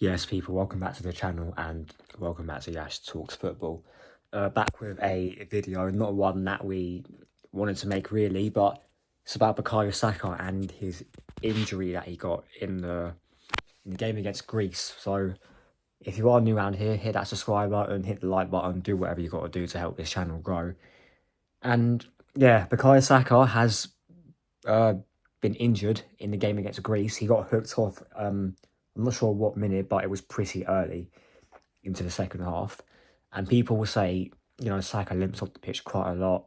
Yes, people, welcome back to the channel and welcome back to Yash Talks Football. Back with a video, not one that we wanted to make really, but it's about Bukayo Saka and his injury that he got in the game against Greece. So if you are new around here, hit that subscribe button, hit the like button, do whatever you got to do to help this channel grow. And yeah, Bukayo Saka has been injured in the game against Greece. He got hooked off, I'm not sure what minute, but it was pretty early into the second half. And people will say, Saka limps off the pitch quite a lot.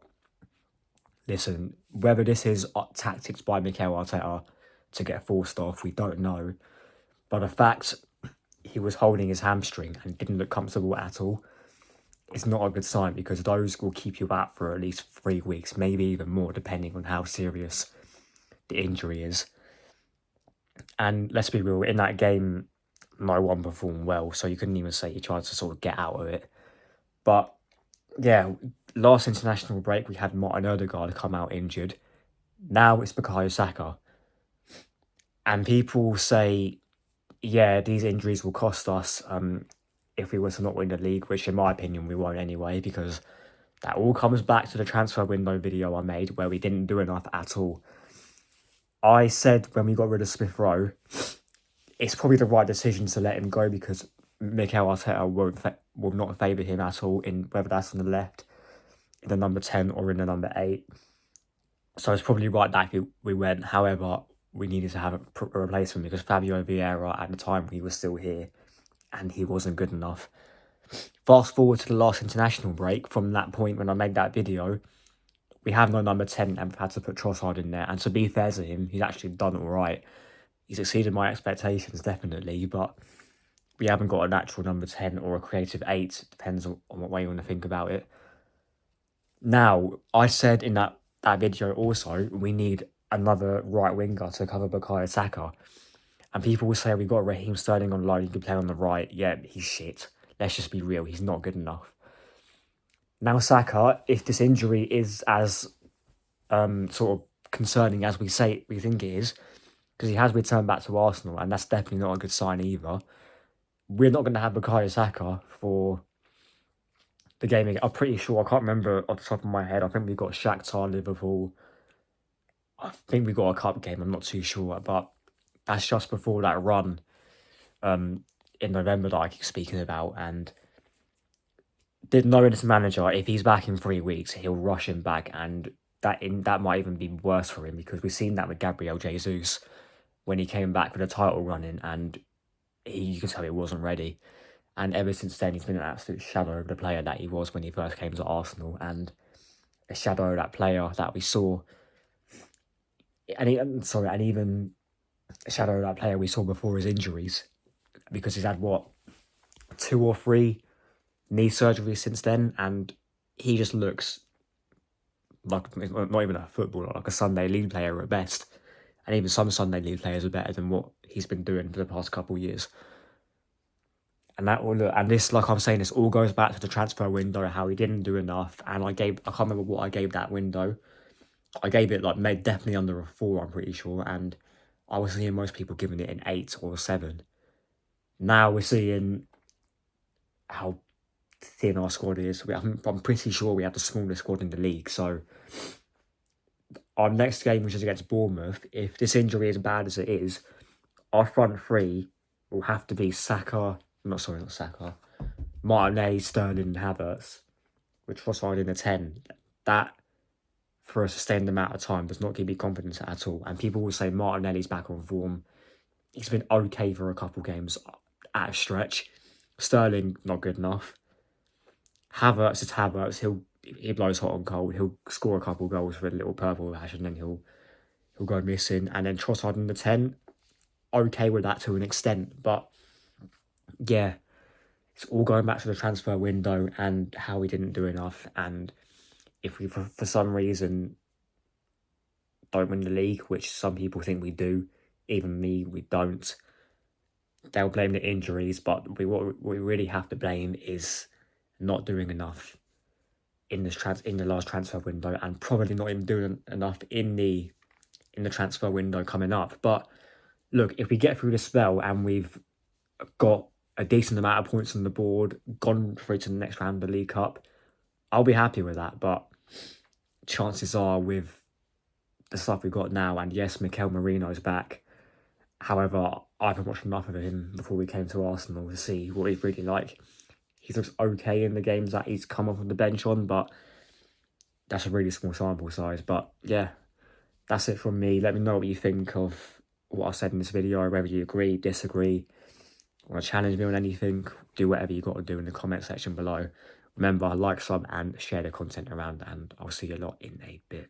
Listen, whether this is tactics by Mikel Arteta to get forced off, we don't know. But the fact he was holding his hamstring and didn't look comfortable at all, it's not a good sign, because those will keep you out for at least 3 weeks, maybe even more, depending on how serious the injury is. And let's be real, in that game, no one performed well, so you couldn't even say he tried to sort of get out of it. But yeah, last international break, we had Martin Odegaard come out injured. Now it's Bukayo Saka. And people say, yeah, these injuries will cost us if we were to not win the league, which in my opinion we won't anyway, because that all comes back to the transfer window video I made where we didn't do enough at all. I said when we got rid of Smith Rowe, it's probably the right decision to let him go, because Mikel Arteta will not favour him at all, in whether that's on the left, in the number 10 or in the number 8. So it's probably right that we went. However, we needed to have a replacement, because Fabio Vieira at the time, he was still here and he wasn't good enough. Fast forward to the last international break, from that point when I made that video, we have no number 10 and we've had to put Trossard in there. And to be fair to him, he's actually done all right. He's exceeded my expectations, definitely, but we haven't got a natural number 10 or a creative 8, depends on what way you want to think about it. Now, I said in that video also, we need another right winger to cover Bukayo Saka. And people will say, we got Raheem Sterling on loan, he can play on the right. Yeah, he's shit. Let's just be real, he's not good enough. Now Saka, if this injury is as sort of concerning as we think it is, because he has returned back to Arsenal, and that's definitely not a good sign either, we're not going to have Bukayo Saka for the game. I'm pretty sure, I can't remember off the top of my head, I think we got Shakhtar, Liverpool, I think we got a cup game, I'm not too sure, but that's just before that run in November that I keep speaking about. And knowing this manager, if he's back in 3 weeks, he'll rush him back, and that might even be worse for him, because we've seen that with Gabriel Jesus when he came back with a title running, and you can tell he wasn't ready. And ever since then, he's been an absolute shadow of the player that he was when he first came to Arsenal, and a shadow of that player that we saw, and even a shadow of that player we saw before his injuries, because he's had, 2 or 3 knee surgeries since then, and he just looks like not even a footballer, like a Sunday league player at best. And even some Sunday league players are better than what he's been doing for the past couple of years. And this, like I'm saying, this all goes back to the transfer window, how he didn't do enough. And I can't remember what I gave that window. I gave it definitely under a 4, I'm pretty sure. And I was seeing most people giving it an 8 or a 7. Now we're seeing how thin our squad is. I'm pretty sure we have the smallest squad in the league. So our next game, which is against Bournemouth, if this injury is as bad as it is, our front 3 will have to be Martinelli, Sterling and Havertz, with Trossard in the 10. That, for a sustained amount of time, does not give me confidence at all. And people will say Martinelli's back on form. He's been okay for a couple games at a stretch. Sterling, not good enough. Havertz is Havertz. He blows hot and cold. He'll score a couple goals with a little purple rash, and then he'll go missing. And then Trossard in the 10, okay with that to an extent. But yeah, it's all going back to the transfer window and how we didn't do enough. And if we, for some reason, don't win the league, which some people think we do, even me, we don't, they'll blame the injuries. But what we really have to blame is not doing enough in the last transfer window, and probably not even doing enough in the transfer window coming up. But look, if we get through the spell and we've got a decent amount of points on the board, gone through to the next round of the League Cup, I'll be happy with that. But chances are, with the stuff we've got now, and yes, Mikel Merino's back. However, I haven't watched enough of him before we came to Arsenal to see what he's really like. He looks okay in the games that he's come off on the bench on, but that's a really small sample size. But yeah, that's it from me. Let me know what you think of what I said in this video, whether you agree, disagree, want to challenge me on anything. Do whatever you got to do in the comment section below. Remember, like, sub, and share the content around, and I'll see you a lot in a bit.